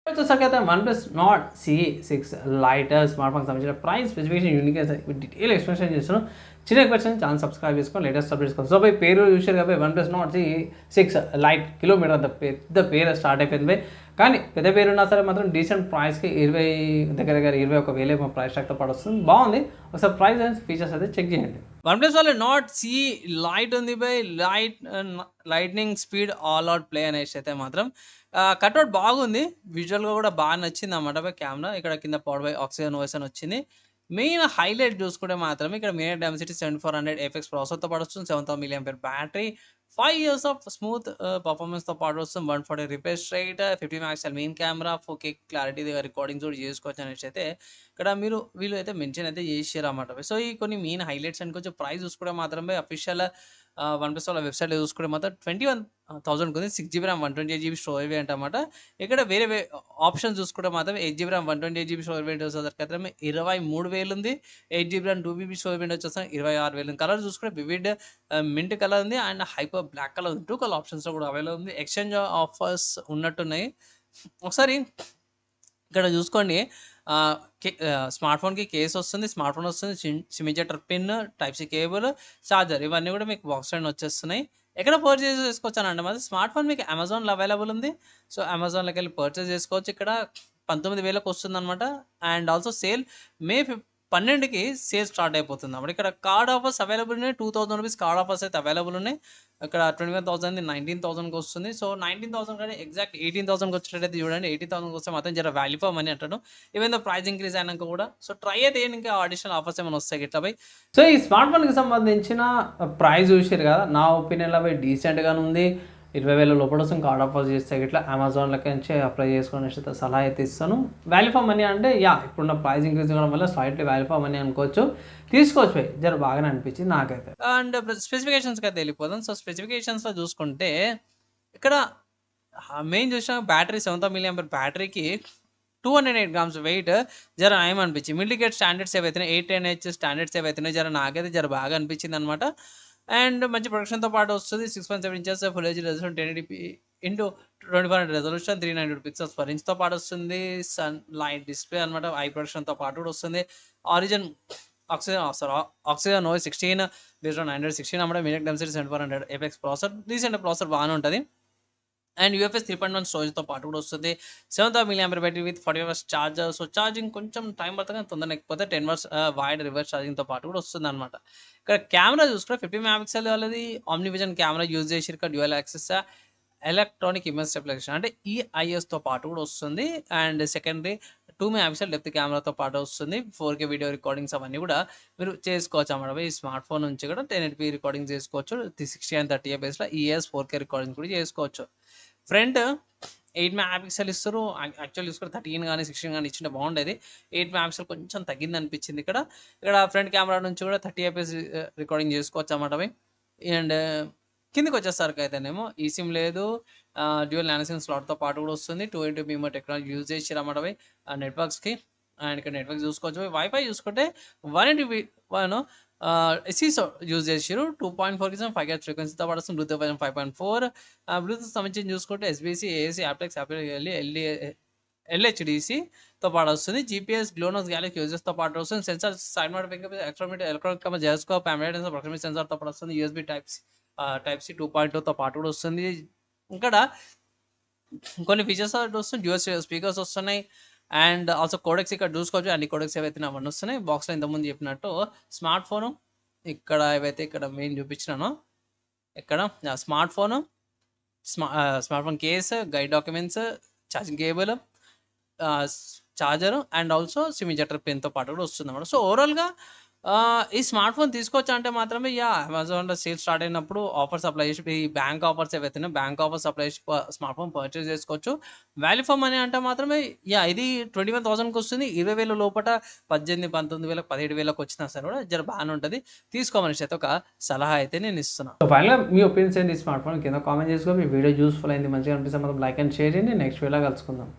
వచ్చేసరికైతే OnePlus Nord CE6 lite smart ఫోన్‌కి సంబంధించిన price specification uniqueness detail explanation చేస్తాను. చిన్న క్వశ్చన్ ఛానల్ సబ్స్క్రైబ్ చేసుకొని లేటెస్ట్ అప్డేట్స్ కోసం. సో బై పేరు చూశారు కాబట్టి OnePlus Nord CE6 light kilometre అంత పెద్ద పేరు స్టార్ట్ అయిపోయింది. కానీ పెద్ద పేరు ఉన్నా సరే మాత్రం డీసెంట్ ప్రైస్‌కి 20 దగ్గర 21,000 ఏమో ప్రైస్ ట్యాగ్‌తో పాటు వస్తుంది. బాగుంది. ఒకసారి ప్రైస్ అండ్ ఫీచర్స్ అయితే చెక్ చేయండి. వన్‌ప్లస్ వాళ్ళ నార్డ్ CE లైట్ ఉంది by lightning speed all out play అనేసి అయితే మాత్రం కట్అవుట్ బాగుంది. విజువల్‌గా కూడా బాగా నచ్చిందన్నమాట బై కెమెరా. ఇక్కడ కింద పవర్డ్ బై ఆక్సిజన్ ఓఎస్ అని వచ్చింది. మెయిన్ హైలైట్ చూసుకుంటే మాత్రం ఇక్కడ మెయిన్ డెన్సిటీ 7400 ఎఫ్ఎక్స్ ప్రాసెసర్‌తో పాటు వస్తుంది. 7000 milli battery, 5 years of smooth పర్ఫార్మెన్స్‌తో పాటు వస్తుంది. 140 refresh rate, 50 megapixel main camera, 4K clarity recordings కూడా చేసుకోవచ్చు అనేసి అయితే ఇక్కడ వీళ్ళు అయితే మెన్షన్ అయితే చేసిర్రన్నమాట. సో, ఈ కొన్ని మెయిన్ హైలైట్స్ అని కొంచెం ప్రైస్ చూసుకుంటే మాత్రమే అఫీషియల్ వన్‌ప్లస్ వాళ్ళ వెబ్‌సైట్‌లో చూసుకుంటే మాత్రం 21,000 ఉంది. 6 GB RAM, 128 GB storage variant అన్నమాట. ఇక్కడ వేరే ఆప్షన్స్ చూసుకుంటే మాత్రం 8 GB RAM, 128 GB storage variant వచ్చేసరికి 23,000 ఉంది. 8 GB RAM, 2 GB storage variant వచ్చేసరికి 26,000. కలర్ చూసుకుంటే వివిడ్ మింట్ కలర్ ఉంది అండ్ హైపర్ బ్లాక్ కలర్ ఉంది. 2 కలర్ ఆప్షన్స్‌లో కూడా అవైలబుల్ ఉంది. ఎక్స్‌చేంజ్ ఆఫర్స్ ఉన్నట్టున్నాయి. ఒకసారి ఇక్కడ చూసుకోండి. స్మార్ట్ ఫోన్‌కి కేస్ వస్తుంది. స్మార్ట్ ఫోన్ వస్తుంది. SIM ejector pin, type C cable, charger ఇవన్నీ కూడా మీకు బాక్స్‌లోనే వచ్చేస్తున్నాయి. ఎక్కడ పర్చేజ్ చేసుకోవచ్చనంటే మాత్రం స్మార్ట్ ఫోన్ మీకు అమెజాన్‌లో అవైలబుల్ ఉంది. సో, అమెజాన్‌లోకెళ్ళి పర్చేజ్ చేసుకోవచ్చు. ఇక్కడ 19,000కి వస్తుందన్నమాట. అండ్ ఆల్సో సేల్ మే 12కి సేల్ స్టార్ట్ అయిపోతుందన్నమాట. ఇక్కడ కార్డ్ ఆఫర్స్ అవైలబుల్ ఉన్నాయి. ₹2,000 కార్డ్ ఆఫర్స్ అయితే అవైలబుల్ ఉన్నాయి. ఇక్కడ 21,000ది 19,000కి వస్తుంది. సో, 19,000 కానీ ఎగ్జాక్ట్ 18,000కి వచ్చేటట్టయితే చూడండి. 18,000కి వస్తే మాత్రం జర వాల్యూ ఫర్ మనీ అంటాను. ఈవెన్ దో ప్రైస్ ఇంక్రీజ్ అయినాక కూడా. సో, ట్రై అయితే చేయండి. ఇంకా అడిషనల్ ఆఫర్స్ ఏమైనా వస్తాయి గిట్లా బై. సో, ఈ స్మార్ట్ ఫోన్‌కి సంబంధించిన ప్రైస్ చూసిర్రు కదా! నా ఒపీనియన్‌లో బై డీసెంట్‌గానే ఉంది. 20,000 లోపల వస్తుంది. కార్డ్ ఆఫర్స్ చేస్తే గిట్లా అమెజాన్‌లోకి నుంచి అప్లై చేసుకునేసి సలహా అయితే ఇస్తాను. వాల్యూ ఫర్ మనీ అంటే ఇప్పుడున్న ప్రైస్ ఇంక్రీజ్ అవ్వడం వల్ల స్లైట్లీ వాల్యూ ఫర్ మనీ అనుకోవచ్చు. తీసుకోవచ్చు బై. జర బాగానే అనిపించింది నాకైతే. అండ్ స్పెసిఫికేషన్స్‌కి అయితే వెళ్ళిపోదాం. సో, స్పెసిఫికేషన్స్‌లో చూసుకుంటే ఇక్కడ మెయిన్ చూసినా బ్యాటరీ 7000 మిల్లీ బ్యాటరీకి 208 గ్రామ్స్ వెయిట్ జర నయమనిపించింది. మిడిల్ గేట్ స్టాండర్డ్స్ ఏవైతున్నాయి 810H స్టాండర్డ్స్ ఏవైతున్నాయి జర నాకైతే జర బాగా అనిపించిందనమాట. అండ్ మంచి ప్రొడక్షన్‌తో పాటు వస్తుంది. 6.7 inches full HD resolution 1080p into 2400 resolution 392 pixels per ఇంచ్‌తో పాటు వస్తుంది. సన్ లైట్ డిస్‌ప్లే అనమాట. ఐ ప్రొడక్షన్‌తో పాటు కూడా వస్తుంది. Origin oxygen OS 16 based on Android 16 అన్నమాట. MediaTek Dimensity 7400 FX processor. Recent processor బాగానే ఉంటుంది. అండ్ యూఎఫ్ఎస్ 3.1 స్టోరేజ్‌తో పాటు కూడా వస్తుంది. 7000 milli battery with 40 hours charger. So, charging కొంచెం టైం పడుతుంది కానీ తొందరగా ఎక్కిపోతే 10 అవర్స్ వైడ్ రివర్స్ ఛార్జింగ్‌తో పాటు కూడా వస్తుందన్నమాట. ఇక్కడ కెమెరా చూసుకుంటే 50 మెగాపిక్సెల్ వాళ్ళది ఆమ్ని విజన్ కెమెరా యూజ్ చేసిర్రు. ఇక్కడ dual axis electronic image stabilisation అంటే ఈఐఎస్‌తో పాటు కూడా వస్తుంది. అండ్ సెకండరీ 2 మెగాపిక్సెల్ డెప్త్ కెమెరాతో పాటు వస్తుంది. 4K వీడియో రికార్డింగ్స్ అవన్నీ కూడా మీరు చేసుకోవచ్చు అన్నమాట. ఈ స్మార్ట్ ఫోన్ నుంచి కూడా 1080p రికార్డింగ్ చేసుకోవచ్చు. 60 అండ్ 30 బేస్‌లో ఈఎస్ 4K రికార్డింగ్ కూడా చేసుకోవచ్చు. ఫ్రంట్ 8 మెగాపిక్సెల్ ఇస్తారు. యాక్చువల్లీ చూసుకుంటే 13 గానీ, 16 గానీ ఇచ్చింటే బాగుండేది. 8 మెగాపిక్సెల్ కొంచెం తగ్గిందనిపించింది ఇక్కడ. ఇక్కడ ఫ్రంట్ కెమెరా నుంచి కూడా 30 ఐపీఎస్ రికార్డింగ్ చేసుకోవచ్చు అన్నమాట అవి. అండ్ కిందకి వచ్చేసరికైతేనేమో ఈ సిమ్ లేదు. డ్యూయల్ నానో సిమ్ స్లాట్‌తో పాటు కూడా వస్తుంది. 2 మీమో టెక్నాలజీ యూజ్ చేసిర్రన్నమాట అవి నెట్వర్క్స్‌కి. అండ్ ఇక్కడ నెట్వర్క్ చూసుకోవచ్చు. వైఫై చూసుకుంటే 180 ఎస్సీసో యూజ్ చేసిర్రు. 2.4 5 GHz ఫ్రీక్వెన్సీతో పాటు వస్తుంది. బ్లూటూత్ వర్షన్ 5.4 బ్లూటూత్ సంబంధించి చూసుకుంటే ఎస్బీసీ, ఏఏసీ, ఆప్టెక్స్, ఎల్హెచ్‌డిసితో పాటు వస్తుంది. జీపీఎస్, గ్లోనోస్, గ్యాలక్సీ యూజెస్‌తో పాటు వస్తుంది. Sensor side mount fingerprint, electrometer, electronic camera, gyroscope, AMOLED proximity సెన్సార్‌తో పాటు వస్తుంది. యూఎస్బీ టైప్ సి 2.2తో పాటు కూడా వస్తుంది. ఇక్కడ కొన్ని ఫీచర్స్ వస్తుంది. డ్యూయల్ స్పీకర్స్ వస్తున్నాయి. అండ్ ఆల్సో కోడెక్స్ ఇక్కడ చూసుకోవచ్చు. అన్ని కోడెక్స్ ఏవైతే అవన్నీ వస్తున్నాయి. బాక్స్‌లో ఇంతకుముందు చెప్పినట్టు స్మార్ట్ ఫోను ఇక్కడ ఏవైతే ఇక్కడ మెయిన్ చూపించినానో ఇక్కడ smart phone, smart phone case, guide documents, charging cable, charger and also SIM ejector పిన్‌తో పాటు కూడా వస్తుందన్నమాట. సో, ఓవరాల్‌గా ఈ స్మార్ట్ ఫోన్ తీసుకోవచ్చా అంటే మాత్రమే అమెజాన్‌లో సేల్ స్టార్ట్ అయినప్పుడు ఆఫర్స్ అప్లై చేసి ఈ బ్యాంక్ ఆఫర్స్ ఏవైతే ఉన్నాయో బ్యాంక్ ఆఫర్స్ అప్లై చేసి స్మార్ట్ ఫోన్ పర్చేజ్ చేసుకోవచ్చు. వాల్యూ ఫర్ మనీ అంటే మాత్రమే ఇది 21,000కి వస్తుంది. 20,000 లోపట 18, 19,000, 17,000కి వచ్చినా సరే కూడా జర బాగానే ఉంటుంది. తీసుకోమనేసి అయితే ఒక సలహా అయితే నేను ఇస్తున్నాను. సో, ఫైనల్‌గా మీ ఒపీనియన్స్ ఏంటి స్మార్ట్ ఫోన్ కింద కామెంట్ చేసుకోండి. మీ వీడియో యూస్‌ఫుల్ అయింది, మంచిగా అనిపిస్తే మాత్రం లైక్ అండ్ షేర్ చేయండి. నెక్స్ట్ వీడియోలో కలుసుకుందాం.